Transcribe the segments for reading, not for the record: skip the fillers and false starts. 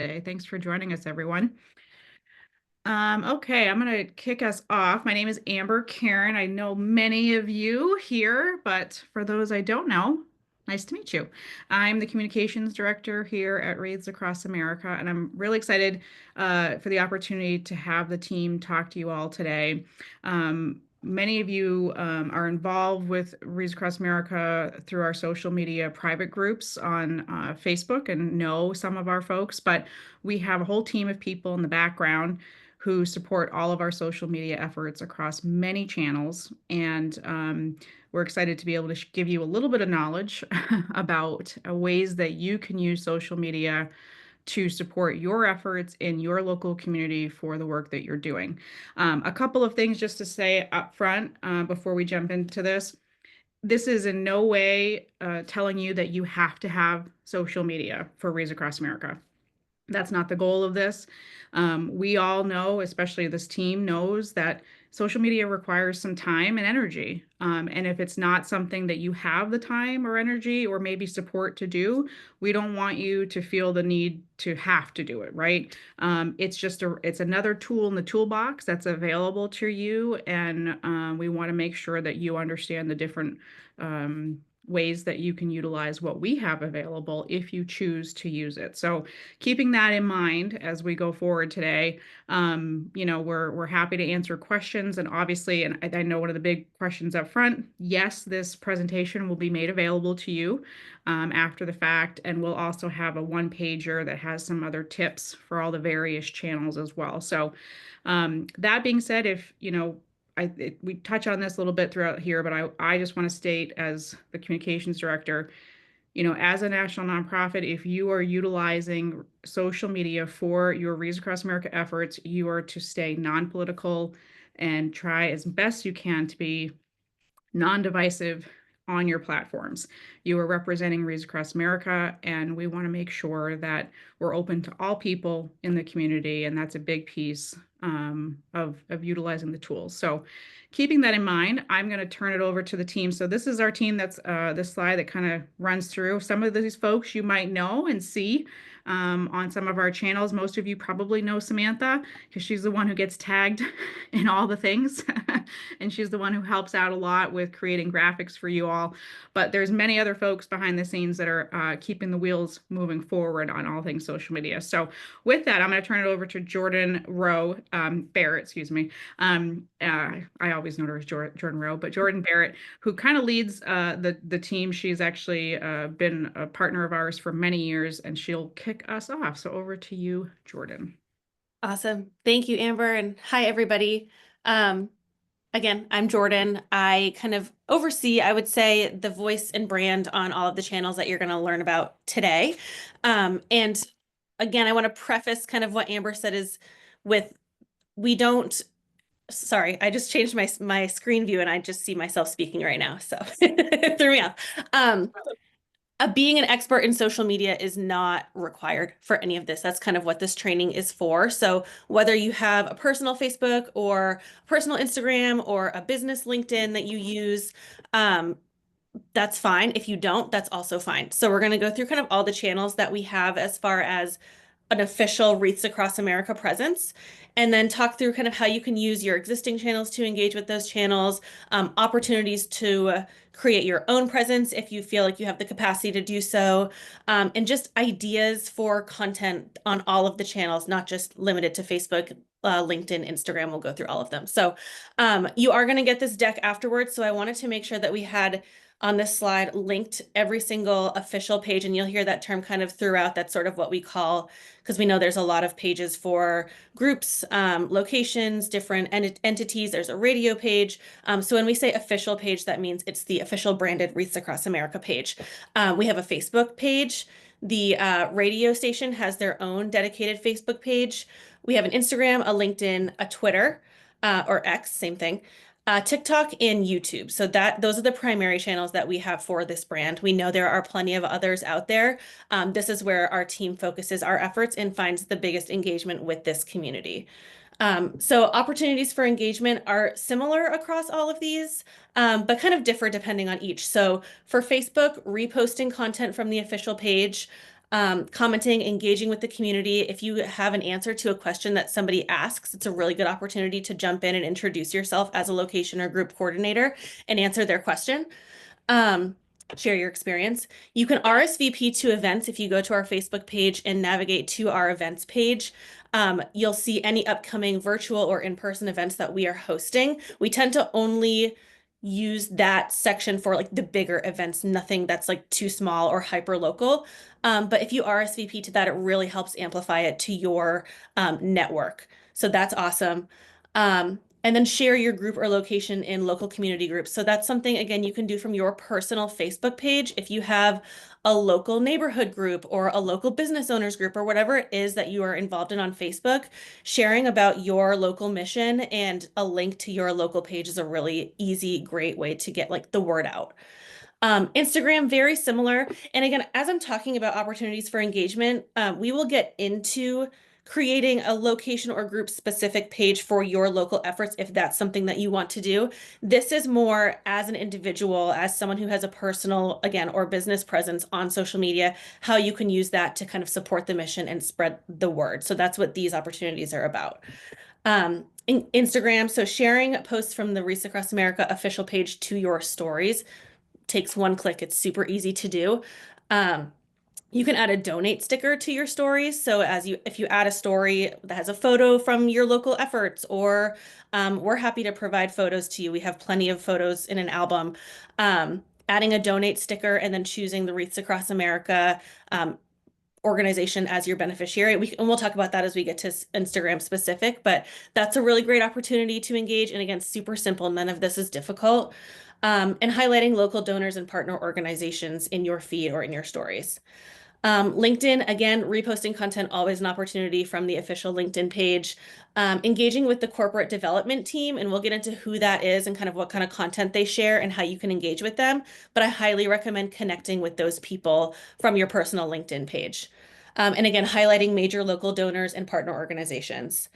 today. Thanks for joining us, everyone. Okay, I'm going to kick us off. My name is Amber Karen. I know many of you here, but for those I don't know, nice to meet you. I'm the communications director here at Reads Across America, and I'm really excited for the opportunity to have the team talk to you all today. Many of you are involved with Reads Across America through our social media private groups on Facebook and know some of our folks, but we have a whole team of people in the background who support all of our social media efforts across many channels. And we're excited to be able to give you a little bit of knowledge about ways that you can use social media to support your efforts in your local community for the work that you're doing. A couple of things just to say up front before we jump into this. This is in no way telling you that you have to have social media for Reads Across America. That's not the goal of this. We all know, especially this team knows, that social media requires some time and energy. And if it's not something that you have the time or energy or maybe support to do, we don't want you to feel the need to have to do it, right? It's another tool in the toolbox that's available to you. And we want to make sure that you understand the different ways that you can utilize what we have available if you choose to use it. So keeping that in mind as we go forward today, we're happy to answer questions. And obviously, and I know one of the big questions up front, yes, this presentation will be made available to you after the fact. And we'll also have a one-pager that has some other tips for all the various channels as well. So that being said, if, we touch on this a little bit throughout here, but I just want to state as the communications director, as a national nonprofit, if you are utilizing social media for your Reads Across America efforts, you are to stay non-political and try as best you can to be non-divisive on your platforms. You are representing Reads Across America, and we want to make sure that we're open to all people in the community, and that's a big piece of utilizing the tools. So keeping that in mind, I'm going to turn it over to the team. So this is our team. That's this slide that kind of runs through some of these folks you might know and see on some of our channels. Most of you probably know Samantha because she's the one who gets tagged in all the things. And she's the one who helps out a lot with creating graphics for you all. But there's many other folks behind the scenes that are keeping the wheels moving forward on all things social media. So with that, I'm going to turn it over to Jordan Barrett, excuse me. I always know her as Jordan Rowe, but Jordan Barrett, who kind of leads the team. She's actually been a partner of ours for many years, and she'll kick us off. So over to you, Jordan. Awesome. Thank you, Amber. And hi, everybody. Again, I'm Jordan. I kind of oversee, I would say, the voice and brand on all of the channels that you're going to learn about today. And again, I want to preface kind of what Amber said is with, we don't, sorry, I just changed my screen view and I just see myself speaking right now. So it threw me off. Being an expert in social media is not required for any of this. That's kind of what this training is for. So whether you have a personal Facebook or a personal Instagram or a business LinkedIn that you use, that's fine. If you don't, that's also fine. So we're going to go through kind of all the channels that we have as far as an official Reads Across America presence, and then talk through kind of how you can use your existing channels to engage with those channels, opportunities to create your own presence if you feel like you have the capacity to do so, and just ideas for content on all of the channels, not just limited to Facebook, LinkedIn, Instagram. We'll go through all of them. So you are going to get this deck afterwards. So I wanted to make sure that we had on this slide linked every single official page, and you'll hear that term kind of throughout. That's sort of what we call, because we know there's a lot of pages for groups, locations, different entities. There's a radio page. So when we say official page, that means it's the official branded Reads Across America page. We have a Facebook page. The radio station has their own dedicated Facebook page. We have an Instagram, a LinkedIn, a Twitter, or X, same thing. TikTok and YouTube. So those are the primary channels that we have for this brand. We know there are plenty of others out there. This is where our team focuses our efforts and finds the biggest engagement with this community. So opportunities for engagement are similar across all of these, but kind of differ depending on each. So for Facebook, reposting content from the official page, Commenting, engaging with the community. If you have an answer to a question that somebody asks, it's a really good opportunity to jump in and introduce yourself as a location or group coordinator and answer their question. Um, Share your experience. You can RSVP to events if you go to our Facebook page and navigate to our events page. You'll see any upcoming virtual or in-person events that we are hosting. We tend to only use that section for like the bigger events, nothing that's like too small or hyper local. But if you RSVP to that, it really helps amplify it to your network. So that's awesome. And then share your group or location in local community groups. So that's something, again, you can do from your personal Facebook page. If you have a local neighborhood group or a local business owners group or whatever it is that you are involved in on Facebook, sharing about your local mission and a link to your local page is a really easy, great way to get like the word out. Instagram, very similar. And again, as I'm talking about opportunities for engagement, we will get into creating a location or group specific page for your local efforts if that's something that you want to do. This is more as an individual, as someone who has a personal, again, or business presence on social media, how you can use that to kind of support the mission and spread the word. So that's what these opportunities are about. Instagram, so sharing posts from the Wreaths Across America official page to your stories takes one click. It's super easy to do. You can add a donate sticker to your stories. So if you add a story that has a photo from your local efforts, or we're happy to provide photos to you. We have plenty of photos in an album. Adding a donate sticker and then choosing the Wreaths Across America organization as your beneficiary. And we'll talk about that as we get to Instagram specific, but that's a really great opportunity to engage. And again, super simple. None of this is difficult. And highlighting local donors and partner organizations in your feed or in your stories. LinkedIn, again, reposting content, always an opportunity from the official LinkedIn page. Engaging with the corporate development team, and we'll get into who that is and kind of what kind of content they share and how you can engage with them. But I highly recommend connecting with those people from your personal LinkedIn page. And again, highlighting major local donors and partner organizations.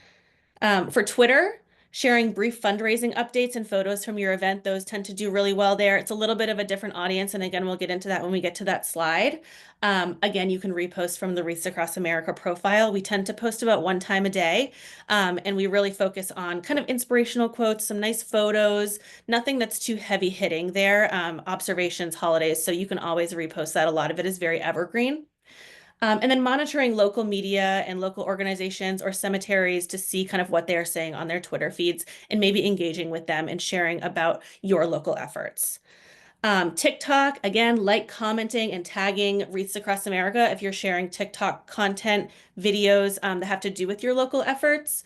For Twitter, sharing brief fundraising updates and photos from your event, those tend to do really well there. It's a little bit of a different audience. And again, we'll get into that when we get to that slide. Again, you can repost from the Wreaths Across America profile. We tend to post about one time a day. And we really focus on kind of inspirational quotes, some nice photos, nothing that's too heavy hitting there, observations, holidays. So you can always repost that. A lot of it is very evergreen. And then monitoring local media and local organizations or cemeteries to see kind of what they're saying on their Twitter feeds and maybe engaging with them and sharing about your local efforts. TikTok, again, like, commenting, and tagging Wreaths Across America if you're sharing TikTok content, videos that have to do with your local efforts.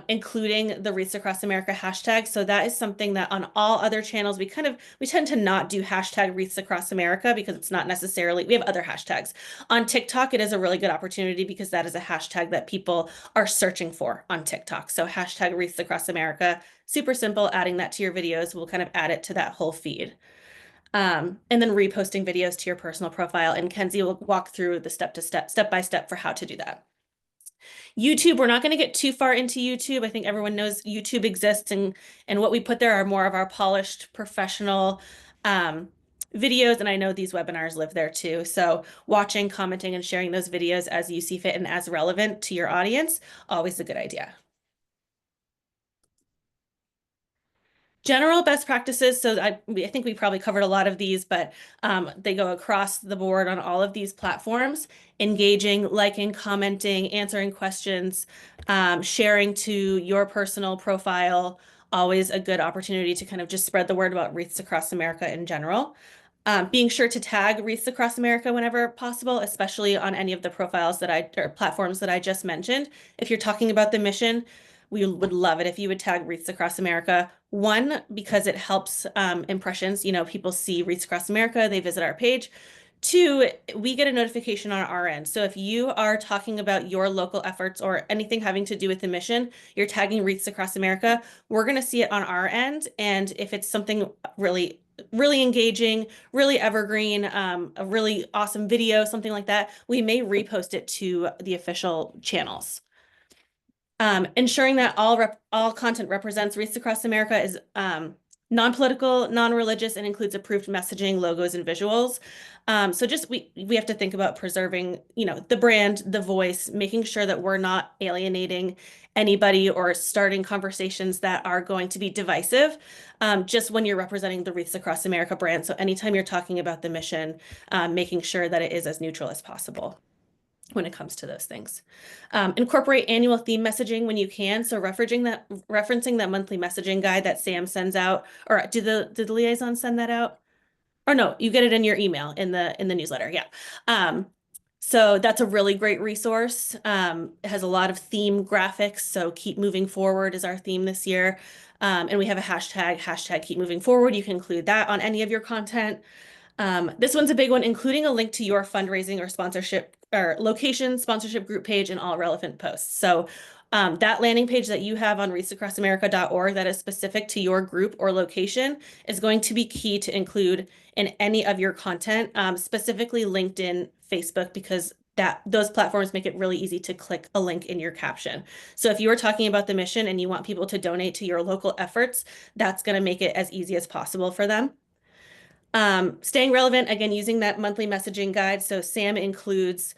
Including the Wreaths Across America hashtag. So that is something that on all other channels, we tend to not do hashtag Wreaths Across America because it's not necessarily, we have other hashtags. On TikTok, it is a really good opportunity because that is a hashtag that people are searching for on TikTok. So hashtag Wreaths Across America, super simple, adding that to your videos will kind of add it to that whole feed. And then reposting videos to your personal profile. And Kenzie will walk through the step by step for how to do that. YouTube, we're not going to get too far into YouTube. I think everyone knows YouTube exists, and what we put there are more of our polished professional videos. And I know these webinars live there too. So watching, commenting, and sharing those videos as you see fit and as relevant to your audience, always a good idea. General best practices. So I think we probably covered a lot of these, but they go across the board on all of these platforms. Engaging, liking, commenting, answering questions, sharing to your personal profile, always a good opportunity to kind of just spread the word about Wreaths Across America in general. Being sure to tag Wreaths Across America whenever possible, especially on any of the profiles or platforms that I just mentioned. If you're talking about the mission, we would love it if you would tag Wreaths Across America. One, because it helps impressions. You know, people see Wreaths Across America, they visit our page. Two, we get a notification on our end. So if you are talking about your local efforts or anything having to do with the mission, you're tagging Wreaths Across America, we're going to see it on our end. And if it's something really engaging, really evergreen, a really awesome video, something like that, we may repost it to the official channels. Ensuring that all content represents Wreaths Across America is non-political, non-religious, and includes approved messaging, logos, and visuals. So just we have to think about preserving, the brand, the voice, making sure that we're not alienating anybody or starting conversations that are going to be divisive, just when you're representing the Wreaths Across America brand. So anytime you're talking about the mission, making sure that it is as neutral as possible when it comes to those things. Incorporate annual theme messaging when you can. So referencing that monthly messaging guide that Sam sends out, or did the liaison send that out? Or no, you get it in your email in the newsletter. Yeah. So that's a really great resource. It has a lot of theme graphics. So keep moving forward is our theme this year. And we have a hashtag keep moving forward. You can include that on any of your content. This one's a big one, including a link to your fundraising or sponsorship or location sponsorship group page and all relevant posts. So that landing page that you have on wreathsacrossamerica.org that is specific to your group or location is going to be key to include in any of your content, specifically LinkedIn, Facebook, because those platforms make it really easy to click a link in your caption. So if you are talking about the mission and you want people to donate to your local efforts, that's going to make it as easy as possible for them. Staying relevant, again, using that monthly messaging guide. So Sam includes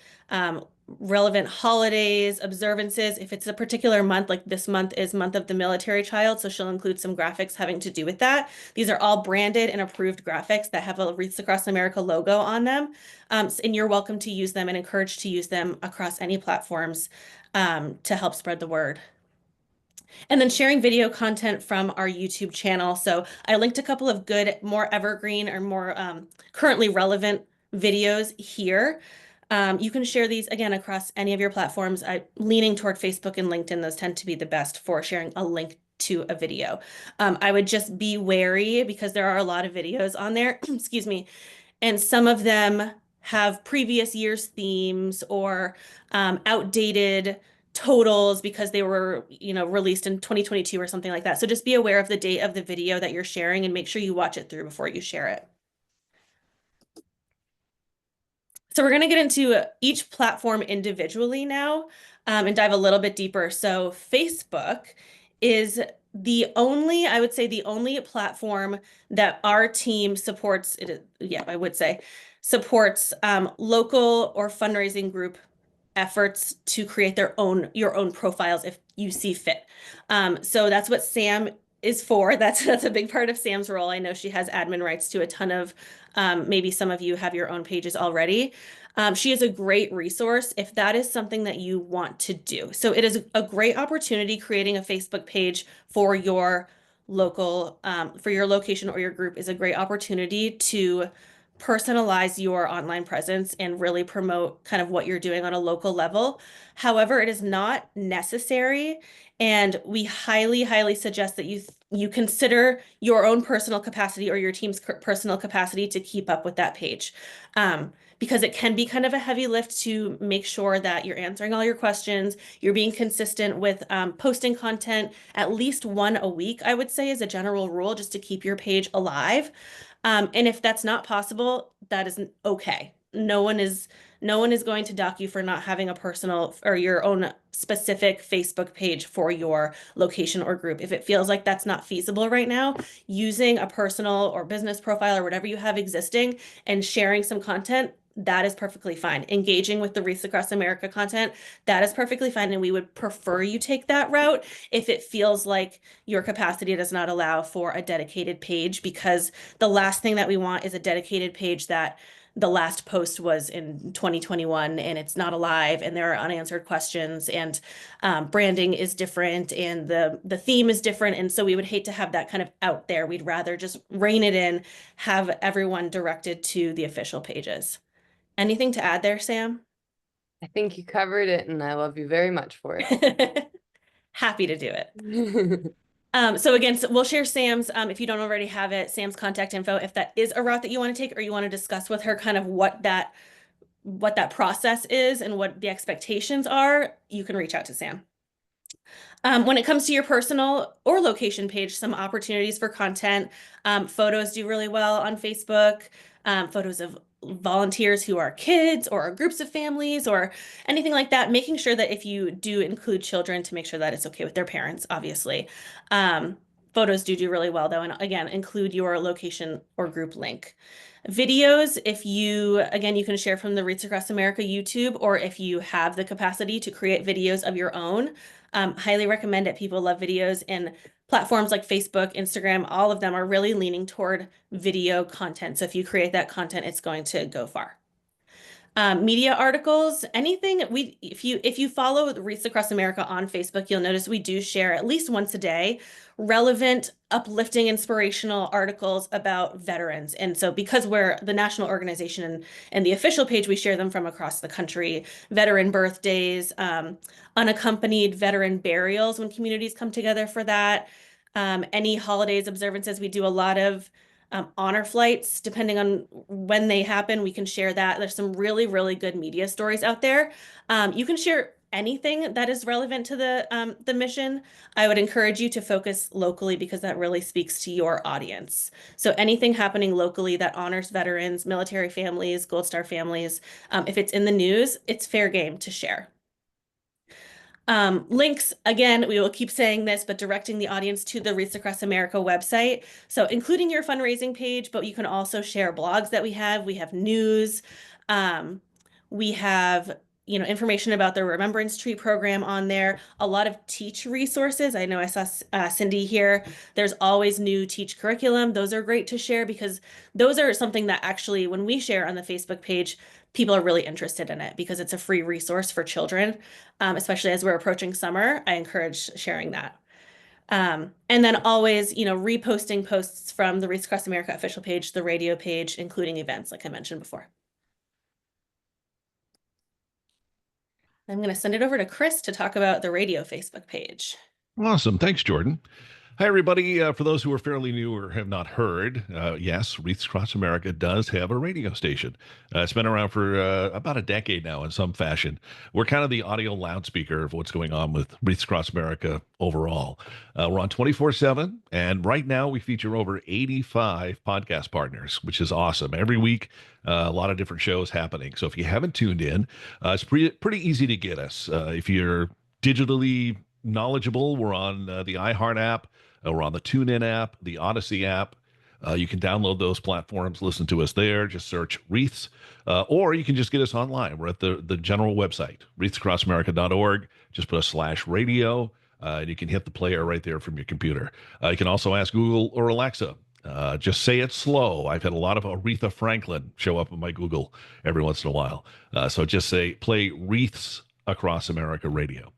relevant holidays, observances. If it's a particular month, like this month is Month of the Military Child, so she'll include some graphics having to do with that. These are all branded and approved graphics that have a Wreaths Across America logo on them. And you're welcome to use them and encouraged to use them across any platforms to help spread the word. And then sharing video content from our YouTube channel. So I linked a couple of good, more evergreen or more currently relevant videos here. You can share these again across any of your platforms. I'm leaning toward Facebook and LinkedIn. Those tend to be the best for sharing a link to a video. I would just be wary because there are a lot of videos on there, excuse me, and some of them have previous year's themes or outdated totals because they were, released in 2022 or something like that. So just be aware of the date of the video that you're sharing and make sure you watch it through before you share it. So we're going to get into each platform individually now and dive a little bit deeper. So Facebook is I would say the only platform that our team supports, I would say, supports local or fundraising group efforts to create your own profiles if you see fit. So that's what Sam is for. That's a big part of Sam's role. I know she has admin rights to a ton of, maybe some of you have your own pages already. She is a great resource if that is something that you want to do. So it is a great opportunity creating a Facebook page for your local, for your location or your group is a great opportunity to personalize your online presence and really promote kind of what you're doing on a local level. However, it is not necessary, and we highly, highly suggest that you consider your own personal capacity or your team's personal capacity to keep up with that page. Because it can be kind of a heavy lift to make sure that you're answering all your questions, you're being consistent with posting content at least one a week, I would say is a general rule, just to keep your page alive. And if that's not possible, that isn't okay. No one is going to dock you for not having a personal or your own specific Facebook page for your location or group. If it feels like that's not feasible right now, using a personal or business profile or whatever you have existing and sharing some content, that is perfectly fine. Engaging with the Wreaths Across America content, that is perfectly fine. And we would prefer you take that route if it feels like your capacity does not allow for a dedicated page, because the last thing that we want is a dedicated page that the last post was in 2021 and it's not alive and there are unanswered questions and branding is different and the theme is different. And so we would hate to have that kind of out there. We'd rather just rein it in, have everyone directed to the official pages. Anything to add there, Sam? I think you covered it, and I love you very much for it. Happy to do it. So again, we'll share Sam's, if you don't already have it, Sam's contact info, if that is a route that you want to take or you want to discuss with her kind of what that process is and what the expectations are, you can reach out to Sam. When it comes to your personal or location page, some opportunities for content. Photos do really well on Facebook. Photos of volunteers who are kids or groups of families or anything like that, making sure that if you do include children, to make sure that it's okay with their parents, obviously. Photos do really well though. And again, include your location or group link. Videos, if you, again, you can share from the Wreaths Across America YouTube, or if you have the capacity to create videos of your own, highly recommend it. People love videos, and platforms like Facebook, Instagram, all of them are really leaning toward video content. So if you create that content, it's going to go far. Media articles, anything if you follow the Wreaths Across America on Facebook, you'll notice we do share at least once a day relevant, uplifting, inspirational articles about veterans. And so because we're the national organization and the official page, we share them from across the country, veteran birthdays, unaccompanied veteran burials when communities come together for that, any holidays, observances. We do a lot of honor flights, depending on when they happen, we can share that. There's some really good media stories out there. You can share anything that is relevant to the mission. I would encourage you to focus locally because that really speaks to your audience. So anything happening locally that honors veterans, military families, Gold Star families, if it's in the news, it's fair game to share. Links, again, we will keep saying this, but directing the audience to the Wreaths Across America website. So including your fundraising page, but you can also share blogs that we have. We have news. We have, information about the Remembrance Tree program on there. A lot of Teach resources. I know I saw Cindy here. There's always new Teach curriculum. Those are great to share because those are something that actually, when we share on the Facebook page, people are really interested in it because it's a free resource for children, especially as we're approaching summer. I encourage sharing that. And then always, reposting posts from the Wreaths Across America official page, the radio page, including events, like I mentioned before. I'm going to send it over to Chris to talk about the radio Facebook page. Awesome. Thanks, Jordan. Hi, everybody. For those who are fairly new or have not heard, yes, Wreaths Across America does have a radio station. It's been around for about a decade now in some fashion. We're kind of the audio loudspeaker of what's going on with Wreaths Across America overall. We're on 24/7, and right now we feature over 85 podcast partners, which is awesome. Every week, a lot of different shows happening. So if you haven't tuned in, it's pretty easy to get us. If you're digitally knowledgeable, we're on the iHeart app. We're on the TuneIn app, the Odyssey app. You can download those platforms, listen to us there. Just search Wreaths, or you can just get us online. We're at the general website, wreathsacrossamerica.org. Just put a /radio, and you can hit the player right there from your computer. You can also ask Google or Alexa. Just say it slow. I've had a lot of Aretha Franklin show up on my Google every once in a while. So just say, play Wreaths Across America Radio.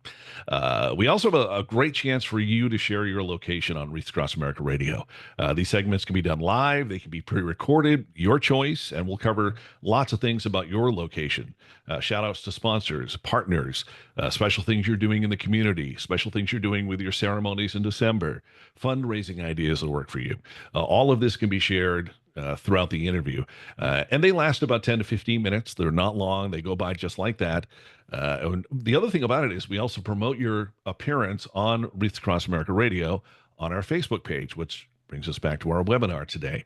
We also have a great chance for you to share your location on Wreaths Across America Radio. These segments can be done live. They can be pre-recorded, your choice, and we'll cover lots of things about your location. Shout outs to sponsors, partners, special things you're doing in the community, special things you're doing with your ceremonies in December, fundraising ideas that work for you. All of this can be shared throughout the interview. And they last about 10 to 15 minutes. They're not long. They go by just like that. And the other thing about it is we also promote your appearance on Wreaths Across America Radio on our Facebook page, which brings us back to our webinar today.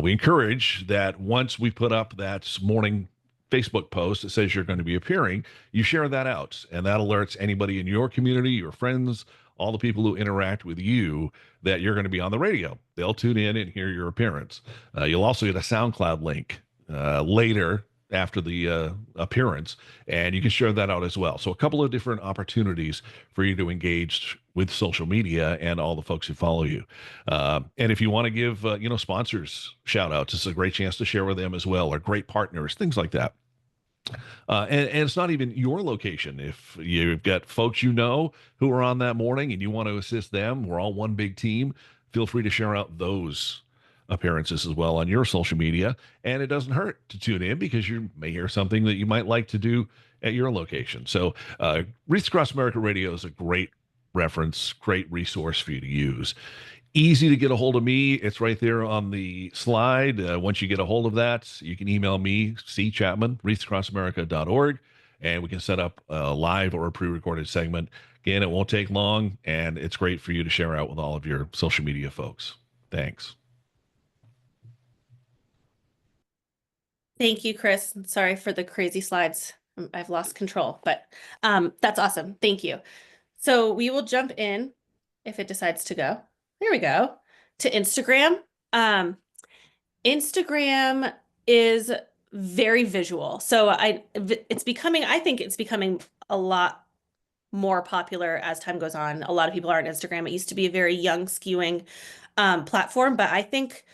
We encourage that once we put up that morning Facebook post that says you're going to be appearing, you share that out, and that alerts anybody in your community, your friends, all the people who interact with you that you're going to be on the radio. They'll tune in and hear your appearance. You'll also get a SoundCloud link later after the appearance, and you can share that out as well. So a couple of different opportunities for you to engage with social media and all the folks who follow you. And if you want to give, sponsors shout outs, it's a great chance to share with them as well, or great partners, things like that. And it's not even your location. If you've got folks who are on that morning and you want to assist them, we're all one big team. Feel free to share out those appearances as well on your social media. And it doesn't hurt to tune in because you may hear something that you might like to do at your location. So Wreaths Across America Radio is a great reference, great resource for you to use. Easy to get a hold of me. It's right there on the slide. Once you get a hold of that, you can email me, cchapman, wreathsacrossamerica.org, and we can set up a live or a pre-recorded segment. Again, it won't take long, and it's great for you to share out with all of your social media folks. Thanks. Thank you, Chris. Sorry for the crazy slides. I've lost control, but that's awesome. Thank you. So we will jump in if it decides to go. there we go, to Instagram. Instagram is very visual. So I think it's becoming a lot more popular as time goes on. A lot of people are on Instagram. It used to be a very young skewing platform, but I think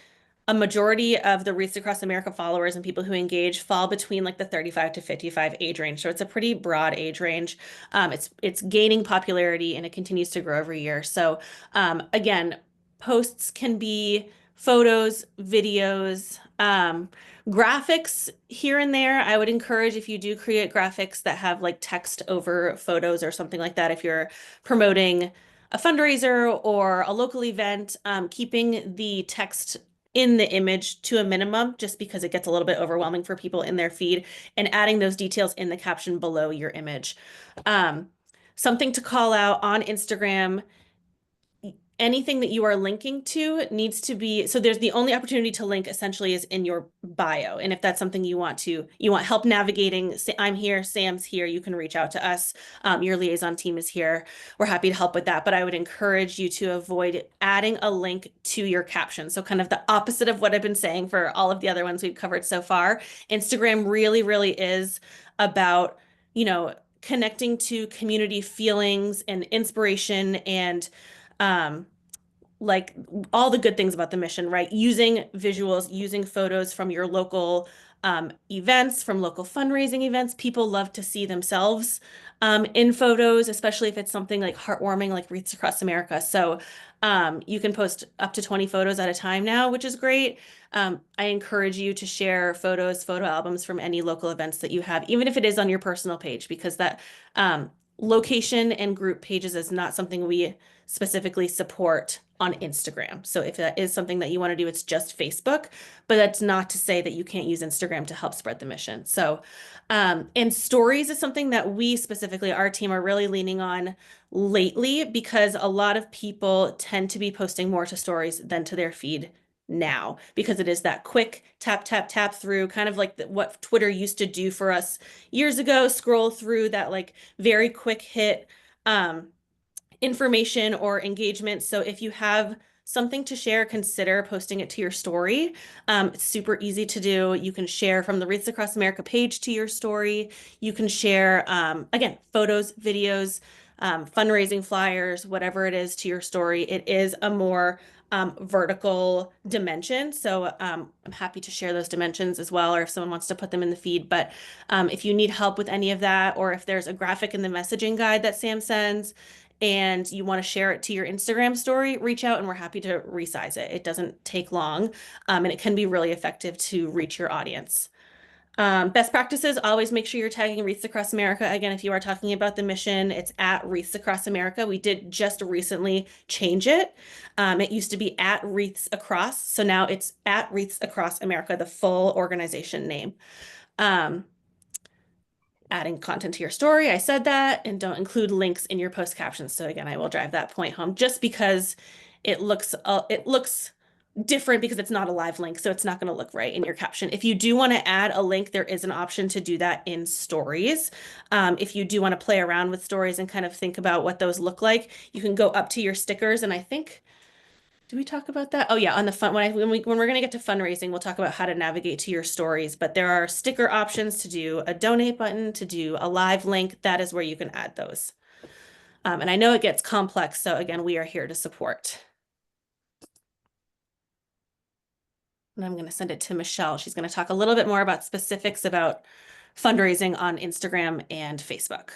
a majority of the Wreaths Across America followers and people who engage fall between like the 35 to 55 age range. So it's a pretty broad age range. It's gaining popularity and it continues to grow every year. So again, posts can be photos, videos, graphics here and there. I would encourage, if you do create graphics that have like text over photos or something like that, if you're promoting a fundraiser or a local event, keeping the text in the image to a minimum, just because it gets a little bit overwhelming for people in their feed, and adding those details in the caption below your image. Something to call out on Instagram: anything that you are linking to needs to be, so there's the only opportunity to link essentially is in your bio. And if that's something you want help navigating, say, I'm here, Sam's here, you can reach out to us. Your liaison team is here. We're happy to help with that. But I would encourage you to avoid adding a link to your caption. So kind of the opposite of what I've been saying for all of the other ones we've covered so far. Instagram really, really is about, connecting to community feelings and inspiration and like all the good things about the mission, right? Using visuals, using photos from your local events, from local fundraising events. People love to see themselves in photos, especially if it's something like heartwarming, like Wreaths Across America. So you can post up to 20 photos at a time now, which is great. I encourage you to share photos, photo albums from any local events that you have, even if it is on your personal page, because that location and group pages is not something we specifically support on Instagram. So if that is something that you want to do, it's just Facebook, but that's not to say that you can't use Instagram to help spread the mission. So, and stories is something that we specifically, our team, are really leaning on lately, because a lot of people tend to be posting more to stories than to their feed now, because it is that quick tap, tap, tap through, kind of like what Twitter used to do for us years ago, scroll through that like very quick hit information or engagement. So if you have something to share, consider posting it to your story. It's super easy to do. You can share from the Wreaths Across America page to your story. You can share, again, photos, videos, fundraising flyers, whatever it is, to your story. It is a more vertical dimension. So I'm happy to share those dimensions as well, or if someone wants to put them in the feed. But if you need help with any of that, or if there's a graphic in the messaging guide that Sam sends and you want to share it to your Instagram story, reach out and we're happy to resize it. It doesn't take long, and it can be really effective to reach your audience. Best practices: always make sure you're tagging Wreaths Across America. Again, if you are talking about the mission, it's at Wreaths Across America. We did just recently change it. It used to be at Wreaths Across, so now it's at Wreaths Across America, the full organization name. Adding content to your story, I said that, and don't include links in your post captions. So again, I will drive that point home, just because it looks different because it's not a live link, so it's not going to look right in your caption. If you do want to add a link, there is an option to do that in stories. If you do want to play around with stories and kind of think about what those look like, you can go up to your stickers, and I think, do we talk about that? Oh yeah, on the fun, when we're going to get to fundraising, we'll talk about how to navigate to your stories, but there are sticker options to do a donate button, to do a live link. That is where you can add those. And I know it gets complex, so again, we are here to support. And I'm going to send it to Michelle. She's going to talk a little bit more about specifics about fundraising on Instagram and Facebook.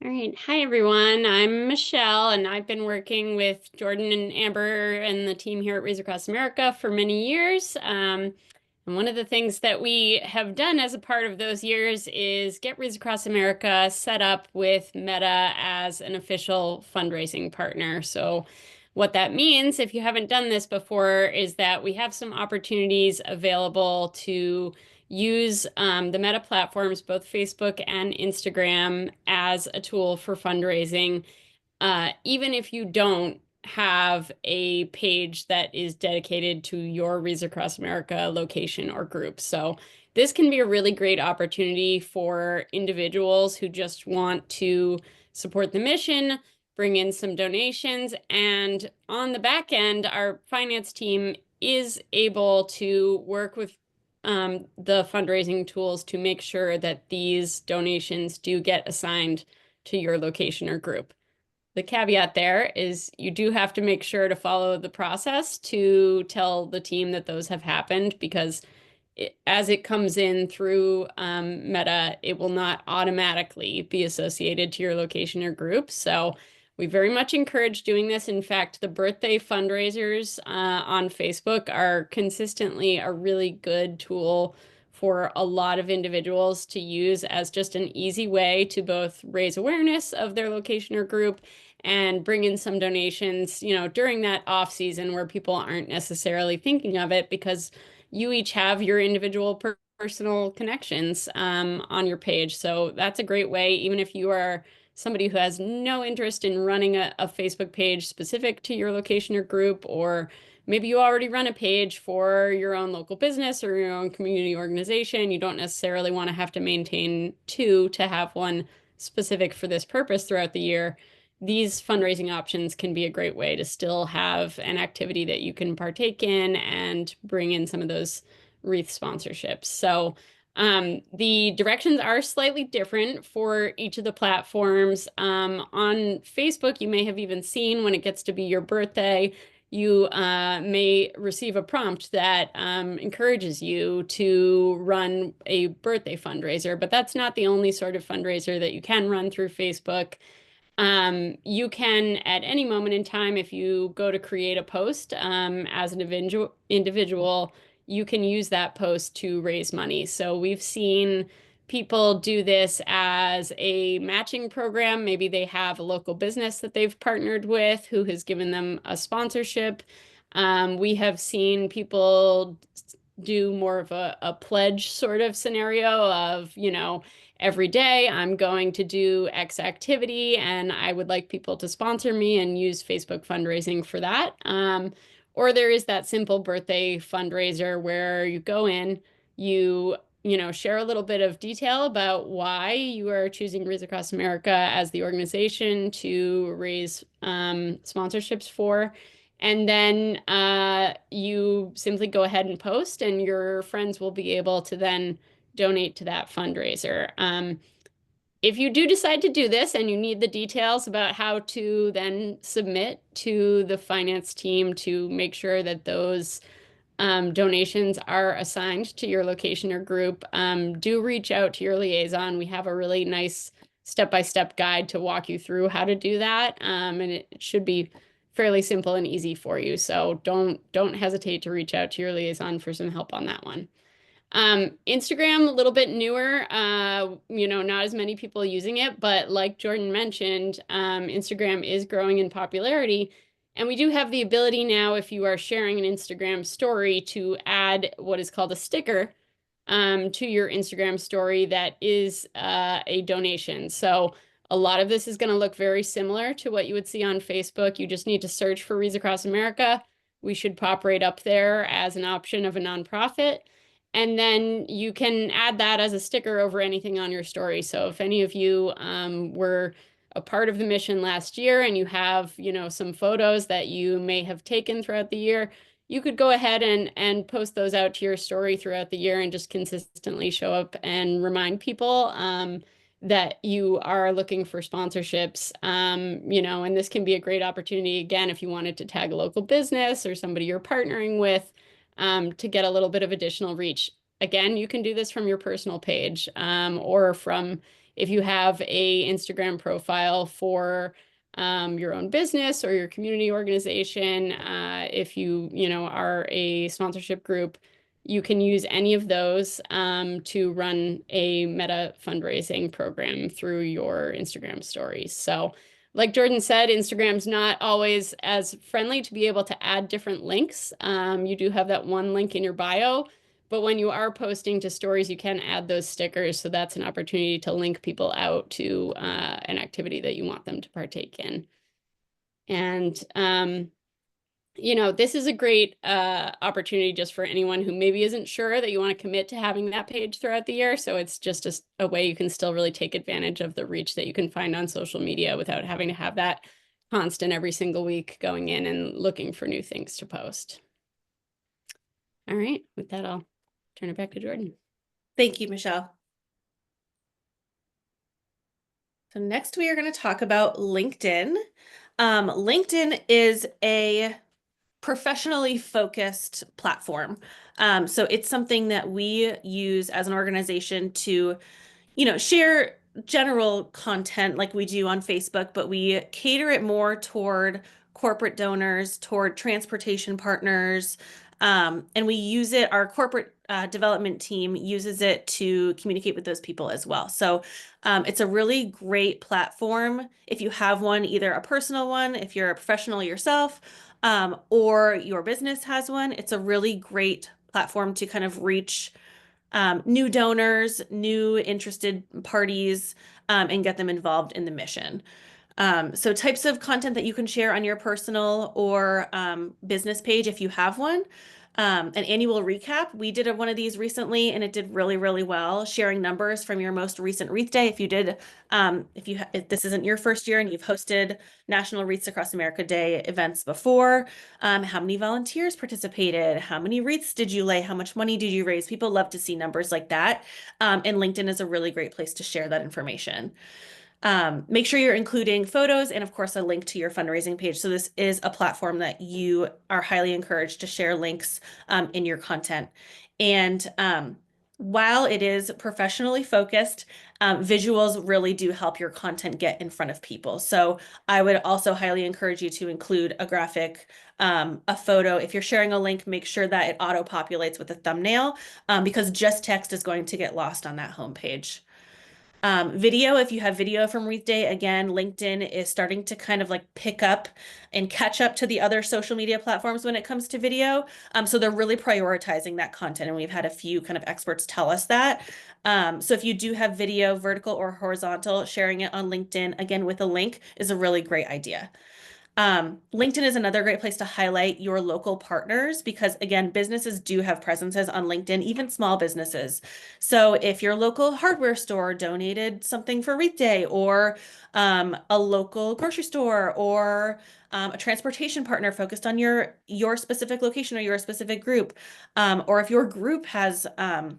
All right. Hi, everyone. I'm Michelle, and I've been working with Jordan and Amber and the team here at Wreaths Across America for many years. And one of the things that we have done as a part of those years is get Wreaths Across America set up with Meta as an official fundraising partner. So what that means, if you haven't done this before, is that we have some opportunities available to use the Meta platforms, both Facebook and Instagram, as a tool for fundraising, even if you don't have a page that is dedicated to your Wreaths Across America location or group. So this can be a really great opportunity for individuals who just want to support the mission, bring in some donations. And on the back end, our finance team is able to work with the fundraising tools to make sure that these donations do get assigned to your location or group. The caveat there is you do have to make sure to follow the process to tell the team that those have happened, because as it comes in through Meta, it will not automatically be associated to your location or group. So we very much encourage doing this. In fact, the birthday fundraisers on Facebook are consistently a really good tool for a lot of individuals to use as just an easy way to both raise awareness of their location or group and bring in some donations, during that off season where people aren't necessarily thinking of it, because you each have your individual personal connections on your page. So that's a great way, even if you are somebody who has no interest in running a Facebook page specific to your location or group, or maybe you already run a page for your own local business or your own community organization. You don't necessarily want to have to maintain two to have one specific for this purpose throughout the year. These fundraising options can be a great way to still have an activity that you can partake in and bring in some of those wreath sponsorships. So the directions are slightly different for each of the platforms. On Facebook, you may have even seen when it gets to be your birthday, you may receive a prompt that encourages you to run a birthday fundraiser, but that's not the only sort of fundraiser that you can run through Facebook. You can, at any moment in time, if you go to create a post as an individual, you can use that post to raise money. So we've seen people do this as a matching program. Maybe they have a local business that they've partnered with who has given them a sponsorship. We have seen people do more of a pledge sort of scenario of, every day I'm going to do X activity and I would like people to sponsor me, and use Facebook fundraising for that. Or there is that simple birthday fundraiser where you go in, you share a little bit of detail about why you are choosing Wreaths Across America as the organization to raise sponsorships for. And then you simply go ahead and post, and your friends will be able to then donate to that fundraiser. If you do decide to do this and you need the details about how to then submit to the finance team to make sure that those donations are assigned to your location or group, do reach out to your liaison. We have a really nice step-by-step guide to walk you through how to do that. And it should be fairly simple and easy for you. So don't hesitate to reach out to your liaison for some help on that one. Instagram, a little bit newer, not as many people using it, but like Jordan mentioned, Instagram is growing in popularity. And we do have the ability now, if you are sharing an Instagram story, to add what is called a sticker to your Instagram story that is a donation. So a lot of this is going to look very similar to what you would see on Facebook. You just need to search for Wreaths Across America. We should pop right up there as an option of a nonprofit. And then you can add that as a sticker over anything on your story. So if any of you were a part of the mission last year and you have, some photos that you may have taken throughout the year, you could go ahead and post those out to your story throughout the year and just consistently show up and remind people that you are looking for sponsorships, and this can be a great opportunity, again, if you wanted to tag a local business or somebody you're partnering with, to get a little bit of additional reach. Again, you can do this from your personal page, or from, if you have a Instagram profile for your own business or your community organization. If you, are a sponsorship group, you can use any of those to run a Meta fundraising program through your Instagram stories. So like Jordan said, Instagram's not always as friendly to be able to add different links. You do have that one link in your bio, but when you are posting to stories, you can add those stickers. So that's an opportunity to link people out to an activity that you want them to partake in. And, this is a great opportunity just for anyone who maybe isn't sure that you want to commit to having that page throughout the year. So it's just a way you can still really take advantage of the reach that you can find on social media without having to have that constant every single week going in and looking for new things to post. All right, with that, I'll turn it back to Jordan. Thank you, Michelle. So next we are going to talk about LinkedIn. LinkedIn is a professionally focused platform. So it's something that we use as an organization to, share general content like we do on Facebook, but we cater it more toward corporate donors, toward transportation partners, and we use it, our corporate development team uses it to communicate with those people as well. So it's a really great platform if you have one, either a personal one, if you're a professional yourself, or your business has one. It's a really great platform to kind of reach new donors, new interested parties, and get them involved in the mission. So types of content that you can share on your personal or business page if you have one. An annual recap. We did one of these recently and it did really, really well. Sharing numbers from your most recent Wreath Day. If you did, if this isn't your first year and you've hosted National Wreaths Across America Day events before, how many volunteers participated? How many wreaths did you lay? How much money did you raise? People love to see numbers like that. And LinkedIn is a really great place to share that information. Make sure you're including photos and of course a link to your fundraising page. So this is a platform that you are highly encouraged to share links in your content. And while it is professionally focused, visuals really do help your content get in front of people. So I would also highly encourage you to include a graphic, a photo. If you're sharing a link, make sure that it auto-populates with a thumbnail because just text is going to get lost on that homepage. Video, if you have video from Wreath Day, again, LinkedIn is starting to kind of like pick up and catch up to the other social media platforms when it comes to video. So they're really prioritizing that content. And we've had a few kind of experts tell us that. So if you do have video, vertical or horizontal, sharing it on LinkedIn, again, with a link is a really great idea. LinkedIn is another great place to highlight your local partners because again, businesses do have presences on LinkedIn, even small businesses. So if your local hardware store donated something for Wreath Day or a local grocery store or a transportation partner focused on your specific location or your specific group, or if your group has a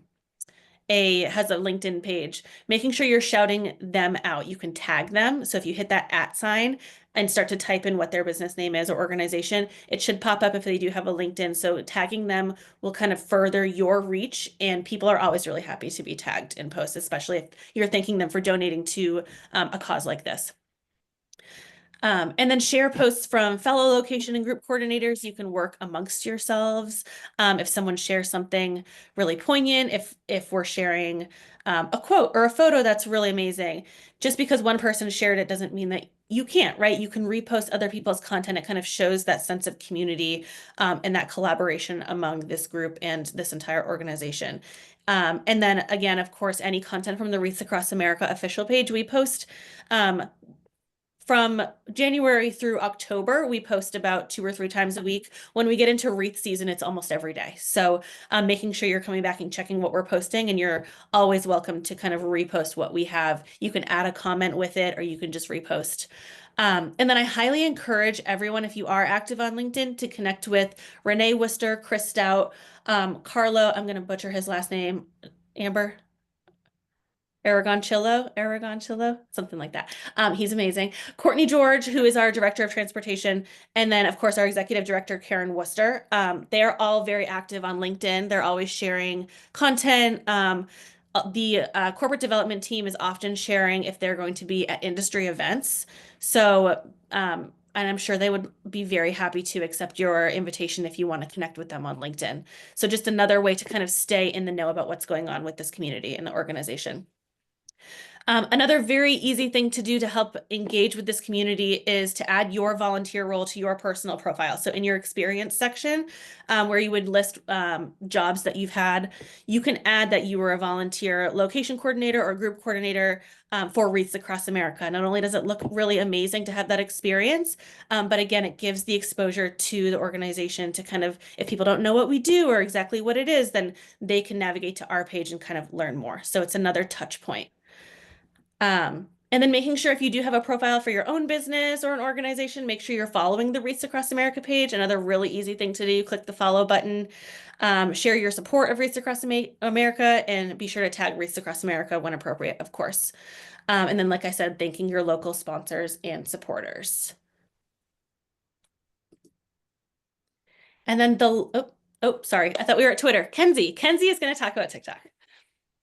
LinkedIn page, making sure you're shouting them out. You can tag them. So if you hit that @ sign and start to type in what their business name is or organization, it should pop up if they do have a LinkedIn. So tagging them will kind of further your reach, and people are always really happy to be tagged in posts, especially if you're thanking them for donating to a cause like this. And then share posts from fellow location and group coordinators. You can work amongst yourselves. If someone shares something really poignant, if we're sharing a quote or a photo that's really amazing, just because one person shared it doesn't mean that you can't, right? You can repost other people's content. It kind of shows that sense of community and that collaboration among this group and this entire organization. And then again, of course, any content from the Wreaths Across America official page, we post from January through October, we post about 2 or 3 times a week. When we get into wreath season, it's almost every day. So making sure you're coming back and checking what we're posting, and you're always welcome to kind of repost what we have. You can add a comment with it, or you can just repost. And then I highly encourage everyone, if you are active on LinkedIn, to connect with Renee Worcester, Chris Stout, Carlo, I'm going to butcher his last name, Amber. Aragonchillo, something like that. He's amazing. Courtney George, who is our director of transportation, and then of course our executive director, Karen Worcester. They are all very active on LinkedIn. They're always sharing content. The corporate development team is often sharing if they're going to be at industry events. So, and I'm sure they would be very happy to accept your invitation if you want to connect with them on LinkedIn. So just another way to kind of stay in the know about what's going on with this community and the organization. Another very easy thing to do to help engage with this community is to add your volunteer role to your personal profile. So in your experience section, where you would list jobs that you've had, you can add that you were a volunteer location coordinator or group coordinator for Wreaths Across America. Not only does it look really amazing to have that experience, but again, it gives the exposure to the organization to kind of, if people don't know what we do or exactly what it is, then they can navigate to our page and kind of learn more. So it's another touch point. And then making sure if you do have a profile for your own business or an organization, make sure you're following the Wreaths Across America page. Another really easy thing to do, click the follow button, share your support of Wreaths Across America, and be sure to tag Wreaths Across America when appropriate, of course. And then, like I said, thanking your local sponsors and supporters. And then sorry, I thought we were at Twitter. Kenzie is going to talk about TikTok.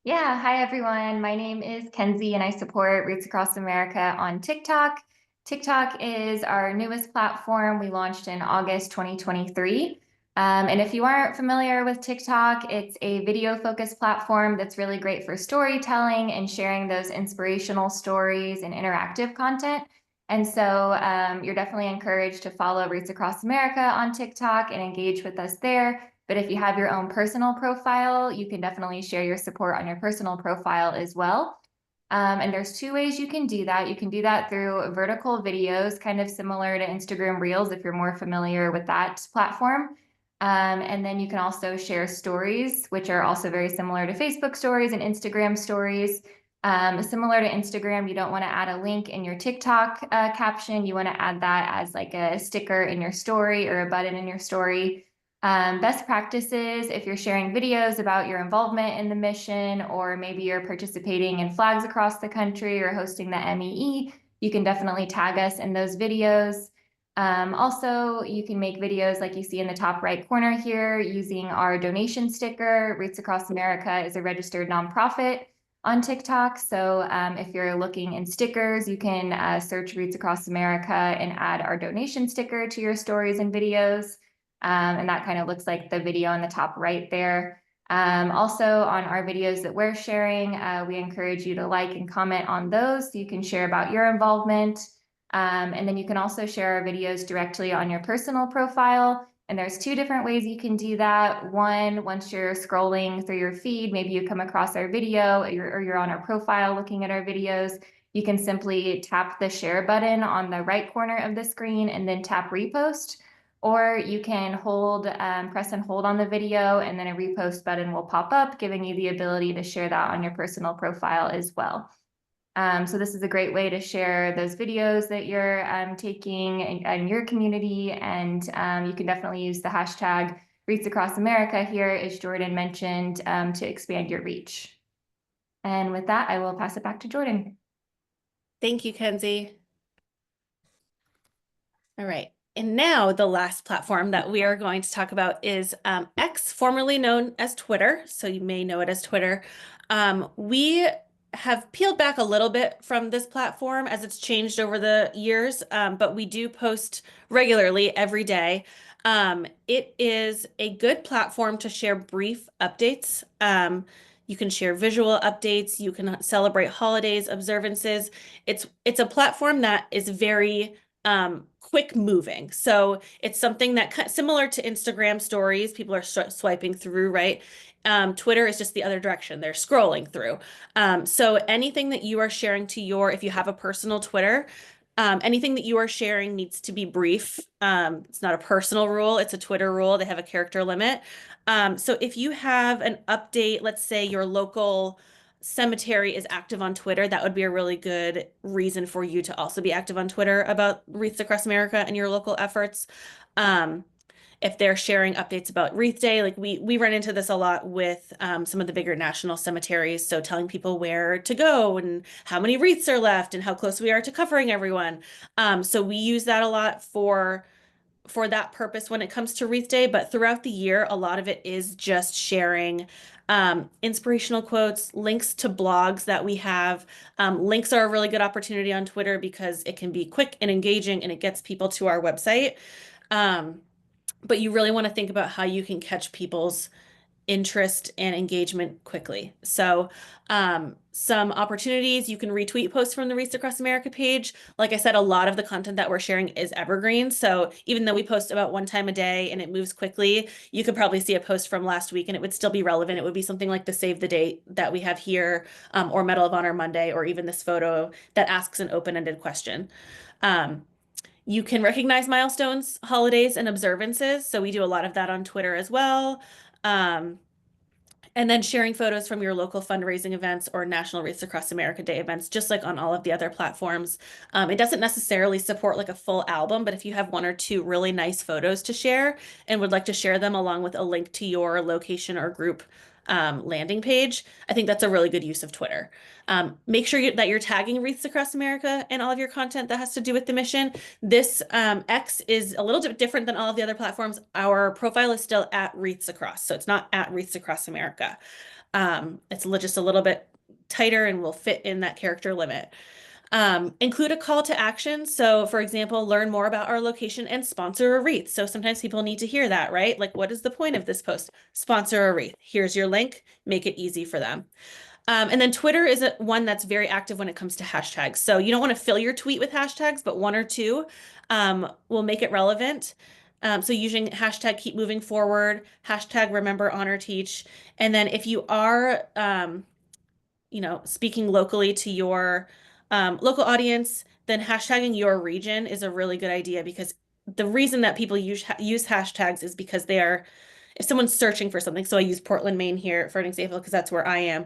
Yeah, hi everyone. My name is Kenzie and I support Roots Across America on TikTok. TikTok is our newest platform. We launched in August 2023. And if you aren't familiar with TikTok, it's a video-focused platform that's really great for storytelling and sharing those inspirational stories and interactive content. And so you're definitely encouraged to follow Roots Across America on TikTok and engage with us there. But if you have your own personal profile, you can definitely share your support on your personal profile as well. And there's two ways you can do that. You can do that through vertical videos, kind of similar to Instagram Reels, if you're more familiar with that platform. And then you can also share stories, which are also very similar to Facebook stories and Instagram stories. Similar to Instagram, you don't want to add a link in your TikTok caption. You want to add that as like a sticker in your story or a button in your story. Best practices, if you're sharing videos about your involvement in the mission, or maybe you're participating in flags across the country or hosting the MEE, you can definitely tag us in those videos. Also, you can make videos like you see in the top right corner here using our donation sticker. Roots Across America is a registered nonprofit on TikTok. So if you're looking in stickers, you can search Roots Across America and add our donation sticker to your stories and videos. And that kind of looks like the video on the top right there. Also on our videos that we're sharing, we encourage you to like and comment on those so you can share about your involvement. And then you can also share our videos directly on your personal profile. And there's two different ways you can do that. One, once you're scrolling through your feed, maybe you come across our video or you're on our profile looking at our videos, you can simply tap the share button on the right corner of the screen and then tap repost. Or you can press and hold on the video, and then a repost button will pop up, giving you the ability to share that on your personal profile as well. So this is a great way to share those videos that you're taking in your community, and you can definitely use the hashtag Wreaths Across America here, as Jordan mentioned, to expand your reach. And with that, I will pass it back to Jordan. Thank you, Kenzie. All right. And now the last platform that we are going to talk about is X, formerly known as Twitter. So you may know it as Twitter. We have peeled back a little bit from this platform as it's changed over the years, but we do post regularly every day. It is a good platform to share brief updates. You can share visual updates. You can celebrate holidays, observances. It's a platform that is very quick moving. So it's something that similar to Instagram stories, people are swiping through, right? Twitter is just the other direction. They're scrolling through. So anything that you are sharing if you have a personal Twitter, anything that you are sharing needs to be brief. It's not a personal rule. It's a Twitter rule. They have a character limit. So if you have an update, let's say your local cemetery is active on Twitter, that would be a really good reason for you to also be active on Twitter about Wreaths Across America and your local efforts. If they're sharing updates about Wreath Day, like we run into this a lot with some of the bigger national cemeteries. So telling people where to go and how many wreaths are left and how close we are to covering everyone. So we use that a lot for that purpose when it comes to Wreath Day, but throughout the year, a lot of it is just sharing inspirational quotes, links to blogs that we have. Links are a really good opportunity on Twitter because it can be quick and engaging and it gets people to our website. But you really want to think about how you can catch people's interest and engagement quickly. So some opportunities, you can retweet posts from the Wreaths Across America page. Like I said, a lot of the content that we're sharing is evergreen. So even though we post about one time a day and it moves quickly, you could probably see a post from last week and it would still be relevant. It would be something like the Save the Date that we have here, or Medal of Honor Monday, or even this photo that asks an open-ended question. You can recognize milestones, holidays, and observances. So we do a lot of that on Twitter as well. And then sharing photos from your local fundraising events or National Wreaths Across America Day events, just like on all of the other platforms. It doesn't necessarily support like a full album, but if you have 1 or 2 really nice photos to share and would like to share them along with a link to your location or group landing page, I think that's a really good use of Twitter. Make sure that you're tagging Wreaths Across America in all of your content that has to do with the mission. This X is a little bit different than all of the other platforms. Our profile is still at Wreaths Across, so it's not at Wreaths Across America. It's just a little bit tighter and will fit in that character limit. Include a call to action. So for example, learn more about our location and sponsor a wreath. So sometimes people need to hear that, right? Like, what is the point of this post? Sponsor a wreath. Here's your link. Make it easy for them. And then Twitter is one that's very active when it comes to hashtags. So you don't want to fill your tweet with hashtags, but 1 or 2 will make it relevant. So using hashtag keep moving forward, hashtag remember, honor, teach. And then if you are, speaking locally to your local audience, then hashtagging your region is a really good idea, because the reason that people use hashtags is because if someone's searching for something, so I use Portland, Maine here for an example, because that's where I am.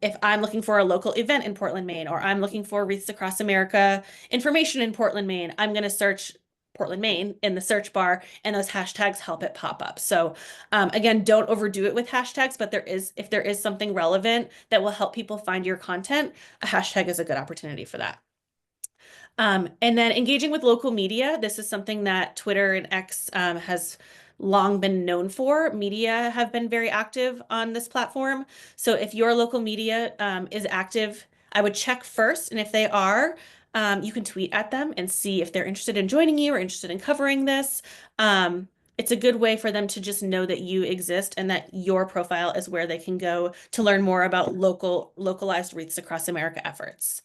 If I'm looking for a local event in Portland, Maine, or I'm looking for Wreaths Across America information in Portland, Maine, I'm going to search Portland, Maine in the search bar, and those hashtags help it pop up. So again, don't overdo it with hashtags, but if there is something relevant that will help people find your content, a hashtag is a good opportunity for that. And then engaging with local media. This is something that Twitter and X has long been known for. Media have been very active on this platform. So if your local media is active, I would check first. And if they are, you can tweet at them and see if they're interested in joining you or interested in covering this. It's a good way for them to just know that you exist and that your profile is where they can go to learn more about localized Wreaths Across America efforts.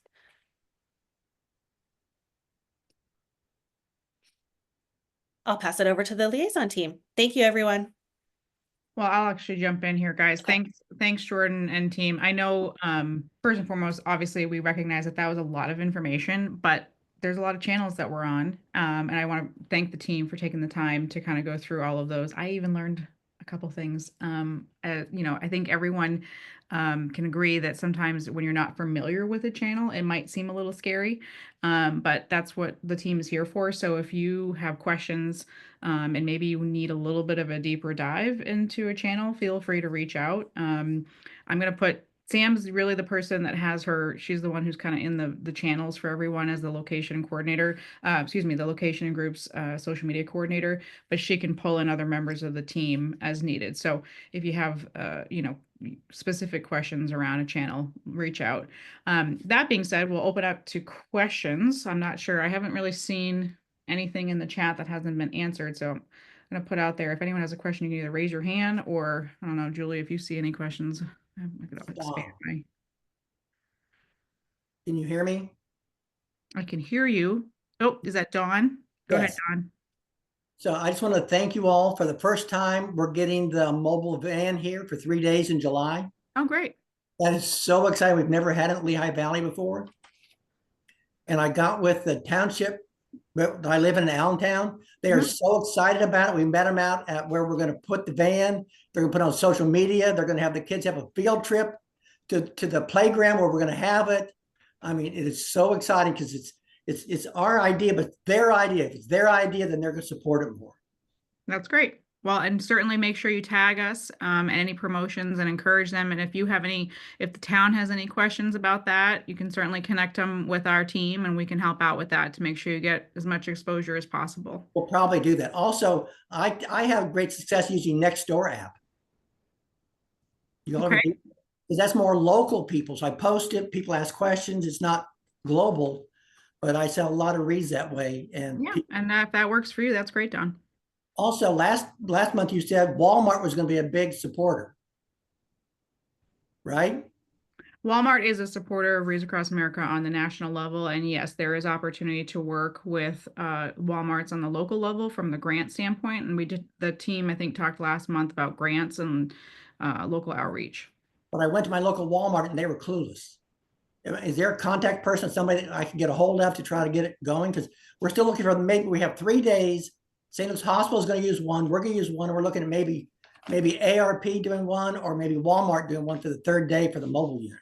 I'll pass it over to the liaison team. Thank you, everyone. Well, I'll actually jump in here, guys. Thanks, Jordan and team. I know, first and foremost, obviously, we recognize that was a lot of information, but there's a lot of channels that we're on. And I want to thank the team for taking the time to kind of go through all of those. I even learned a couple things. I think everyone can agree that sometimes when you're not familiar with a channel, it might seem a little scary, but that's what the team is here for. So if you have questions and maybe you need a little bit of a deeper dive into a channel, feel free to reach out. I'm going to put Sam's really the person that has she's the one who's kind of in the channels for everyone as the location coordinator, the location and groups social media coordinator, but she can pull in other members of the team as needed. So if you have, specific questions around a channel, reach out. That being said, we'll open up to questions. I'm not sure. I haven't really seen anything in the chat that hasn't been answered. So I'm going to put out there, if anyone has a question, you can either raise your hand or, I don't know, Julie, if you see any questions. Can you hear me? I can hear you. Oh, is that Dawn? Go ahead, Dawn. So I just want to thank you all. For the first time, we're getting the mobile van here for 3 days in July. Oh, great. That is so exciting. We've never had it in Lehigh Valley before. And I got with the township. I live in Allentown. They are so excited about it. We met them out at where we're going to put the van. They're going to put it on social media. They're going to have the kids have a field trip to the playground where we're going to have it. I mean, it is so exciting because it's our idea, but their idea. If it's their idea, then they're going to support it more. That's great. Well, and certainly make sure you tag us and any promotions and encourage them. And if the town has any questions about that, you can certainly connect them with our team and we can help out with that to make sure you get as much exposure as possible. We'll probably do that. Also, I have great success using Nextdoor app. Because that's more local people. So I post it, people ask questions. It's not global, but I sell a lot of reads that way. And and if that works for you, that's great, Don. Also, last month you said Walmart was going to be a big supporter, right? Walmart is a supporter of Wreaths Across America on the national level. And yes, there is opportunity to work with Walmarts on the local level from the grant standpoint. And the team, I think, talked last month about grants and local outreach. But I went to my local Walmart and they were clueless. Is there a contact person, somebody that I can get a hold of to try to get it going? Because we're still looking for maybe we have 3 days. St. Louis Hospital is going to use one. We're going to use one. And we're looking at maybe maybe ARP doing one, or maybe Walmart doing one for the third day for the mobile unit.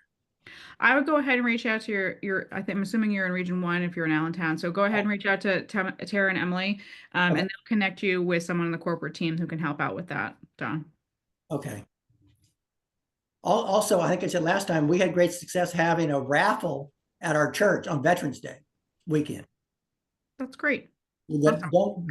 I would go ahead and reach out to I'm assuming you're in Region 1 if you're in Allentown. So go ahead and reach out to Tara and Emily, Okay. and they'll connect you with someone in the corporate team who can help out with that, Don. Okay. Also, I think I said last time, we had great success having a raffle at our church on Veterans Day weekend. That's great. We got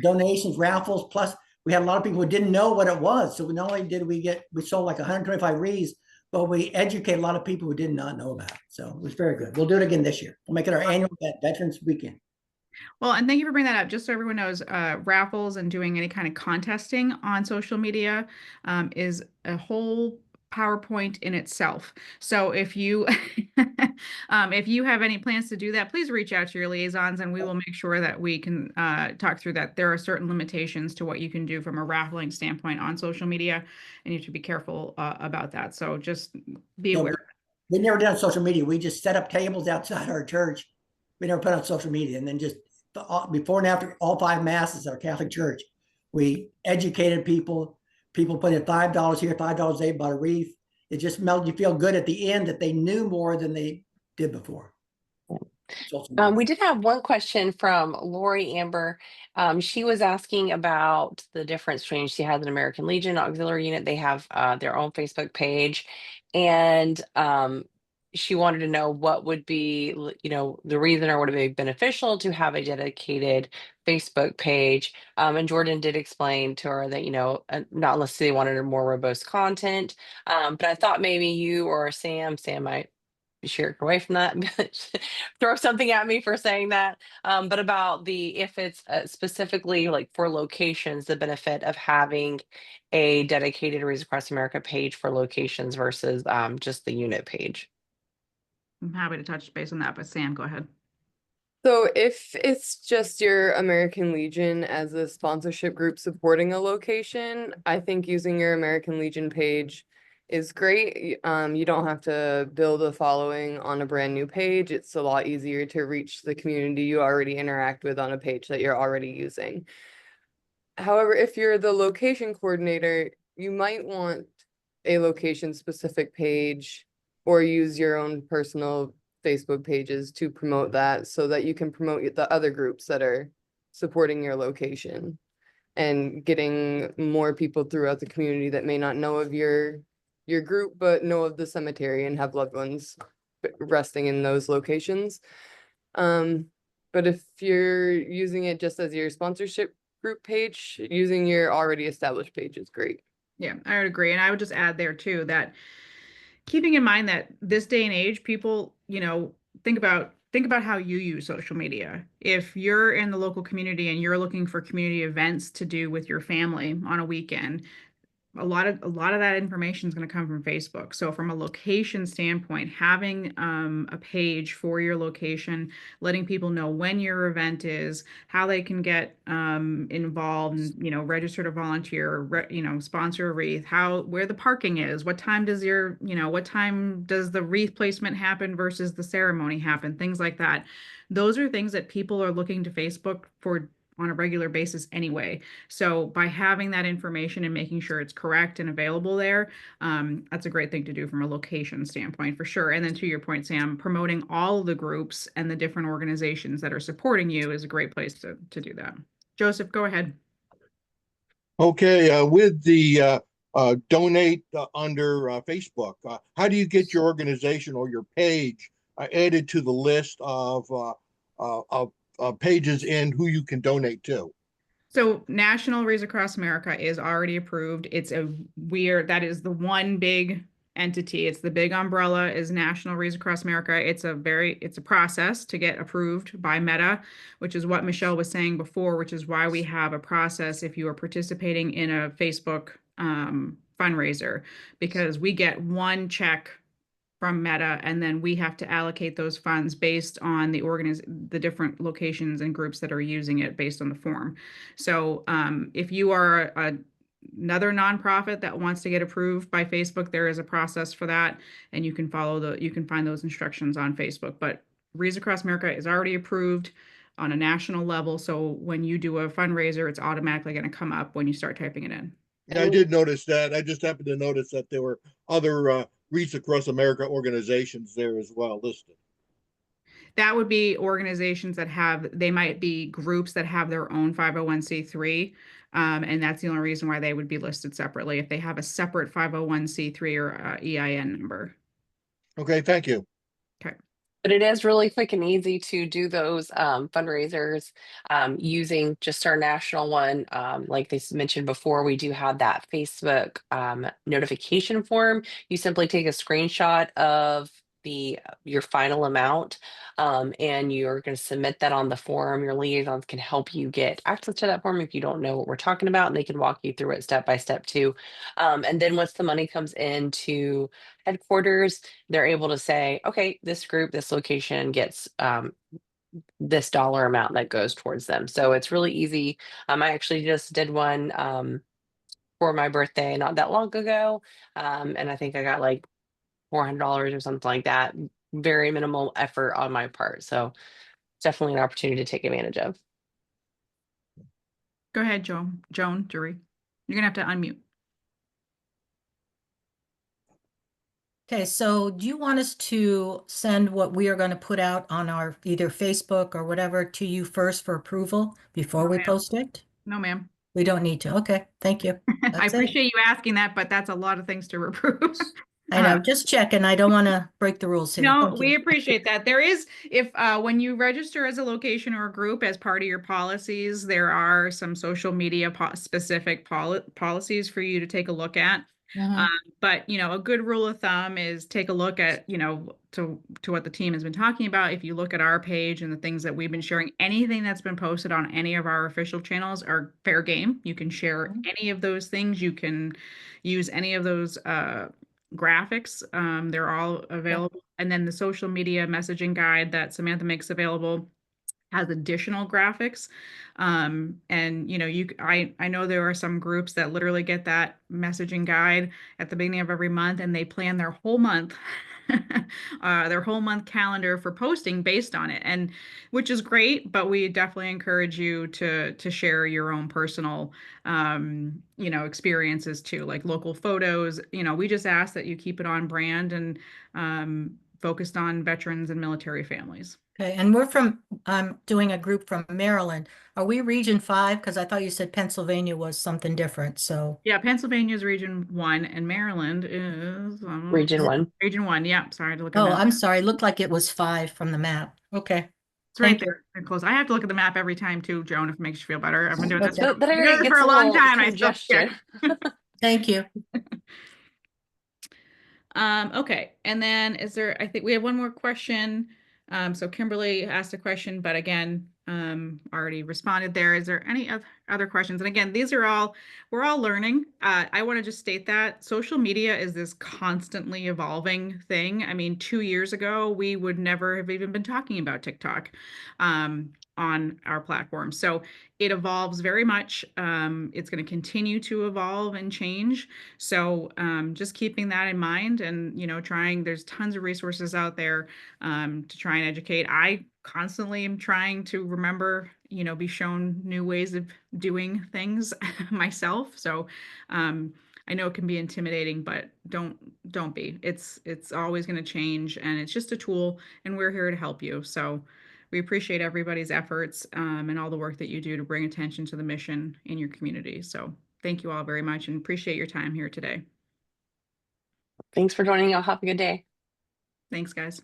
donations, raffles, plus we had a lot of people who didn't know what it was. So not only did we sold like 125 wreaths, but we educated a lot of people who did not know about it. So it was very good. We'll do it again this year. We'll make it our annual Veterans Weekend. Well, and thank you for bringing that up. Just so everyone knows, raffles and doing any kind of contesting on social media is a whole PowerPoint in itself. So if you if you have any plans to do that, please reach out to your liaisons and we will make sure that we can talk through that. There are certain limitations to what you can do from a raffling standpoint on social media, and you have to be careful about that. So just be aware. We never done social media. We just set up tables outside our church. We never put on social media, and then just before and after all 5 masses at our Catholic church, we educated people. People put in $5 here, $5 there, bought a wreath. It just made you feel good at the end that they knew more than they did before. We did have one question from Lori Amber. She was asking about the difference between, she has an American Legion Auxiliary Unit. They have their own Facebook page. And she wanted to know what would be, the reason, or would it be beneficial to have a dedicated Facebook page. And Jordan did explain to her that, not unless they wanted a more robust content. But I thought maybe you or Sam might share away from that, throw something at me for saying that. But about if it's specifically like for locations, the benefit of having a dedicated Wreaths Across America page for locations versus just the unit page. I'm happy to touch base on that, but Sam, go ahead. So if it's just your American Legion as a sponsorship group supporting a location, I think using your American Legion page is great. You don't have to build a following on a brand new page. It's a lot easier to reach the community you already interact with on a page that you're already using. However, if you're the location coordinator, you might want a location specific page or use your own personal Facebook pages to promote that so that you can promote the other groups that are supporting your location and getting more people throughout the community that may not know of your group, but know of the cemetery and have loved ones resting in those locations. But if you're using it just as your sponsorship group page, using your already established page is great. Yeah, I would agree. And I would just add there too, that keeping in mind that this day and age, people, think about how you use social media. If you're in the local community and you're looking for community events to do with your family on a weekend, a lot of that information is going to come from Facebook. So from a location standpoint, having a page for your location, letting people know when your event is, how they can get involved, and, register to volunteer, sponsor a wreath, where the parking is, what time does the wreath placement happen versus the ceremony happen, things like that. Those are things that people are looking to Facebook for on a regular basis anyway. So by having that information and making sure it's correct and available there, that's a great thing to do from a location standpoint for sure. And then to your point, Sam, promoting all the groups and the different organizations that are supporting you is a great place to do that. Joseph, go ahead. Okay, with the donate under Facebook, how do you get your organization or your page added to the list of pages in who you can donate to? So National Wreaths Across America is already approved. That is the one big entity. It's the big umbrella is National Wreaths Across America. It's a process to get approved by Meta, which is what Michelle was saying before, which is why we have a process if you are participating in a Facebook fundraiser, because we get one check from Meta, and then we have to allocate those funds based on the different locations and groups that are using it based on the form. So if you are another nonprofit that wants to get approved by Facebook, there is a process for that, and you can find those instructions on Facebook. But Wreaths Across America is already approved on a national level, so when you do a fundraiser, it's automatically going to come up when you start typing it in. Yeah, I did notice that. I just happened to notice that there were other Wreaths Across America organizations there as well listed. That would be organizations that have, they might be groups that have their own 501c3. And that's the only reason why they would be listed separately if they have a separate 501c3 or EIN number. Okay, thank you. Okay. But it is really quick and easy to do those fundraisers using just our national one. Like they mentioned before, we do have that Facebook notification form. You simply take a screenshot of your final amount and you're going to submit that on the form. Your liaisons can help you get access to that form if you don't know what we're talking about, and they can walk you through it step by step too. And then once the money comes into headquarters, they're able to say, okay, this group, this location gets this dollar amount that goes towards them. So it's really easy. I actually just did one for my birthday not that long ago. And I think I got like $400 or something like that. Very minimal effort on my part. So definitely an opportunity to take advantage of. Go ahead, Joan, Jury. You're gonna have to unmute. Okay, so do you want us to send what we are going to put out on our either Facebook or whatever to you first for approval before No, we ma'am. post it? No, ma'am. We don't need to. Okay, thank you. I That's it. appreciate you asking that, but that's a lot of things to approve. I know, just checking. I don't want to break the rules here. No, Thank we you. appreciate that. There is, if when you register as a location or a group as part of your policies, there are some social media specific policies for you to take a look at. Mhm. But you know, a good rule of thumb is take a look at, you know, to what the team has been talking about. If you look at our page and the things that we've been sharing, anything that's been posted on any of our official channels are fair game. You can share any of those things. You can use any of those graphics. They're all available. And then the social media messaging guide that Samantha makes available has additional graphics. And you know, I know there are some groups that literally get that messaging guide at the beginning of every month and they plan their whole month calendar for posting based on it, and which is great, but we definitely encourage you to share your own personal you know, experiences too, like local photos. You know, we just ask that you keep it on brand and focused on veterans and military families. Okay, and we're from, I'm doing a group from Maryland. Are we Region 5? Because I thought you said Pennsylvania was something different, so. Yeah, Pennsylvania is Region 1 and Maryland is Region 1. Region 1. Yeah, sorry to look at Oh, that. I'm sorry. It looked like it was 5 from the map. Okay. It's right Thank you. there. Very close. I have to look at the map every time too, Joan, if it makes you feel better. I've been doing this Okay. for, That area gets for a long little time. I still congested. Thank you. Okay, and then is there, I think we have one more question. So Kimberly asked a question, but again, already responded there. Is there any other questions? And again, these are all, we're all learning. I want to just state that social media is this constantly evolving thing. I mean, 2 years ago, we would never have even been talking about TikTok on our platform. So it evolves very much. It's going to continue to evolve and change. So just keeping that in mind and, you know, there's tons of resources out there to try and educate. I constantly am trying to remember, you know, be shown new ways of doing things myself. So I know it can be intimidating, but don't be. It's always going to change, and it's just a tool, and we're here to help you. So we appreciate everybody's efforts and all the work that you do to bring attention to the mission in your community. So thank you all very much and appreciate your time here today. Thanks for joining. Y'all have a good day. Thanks, guys.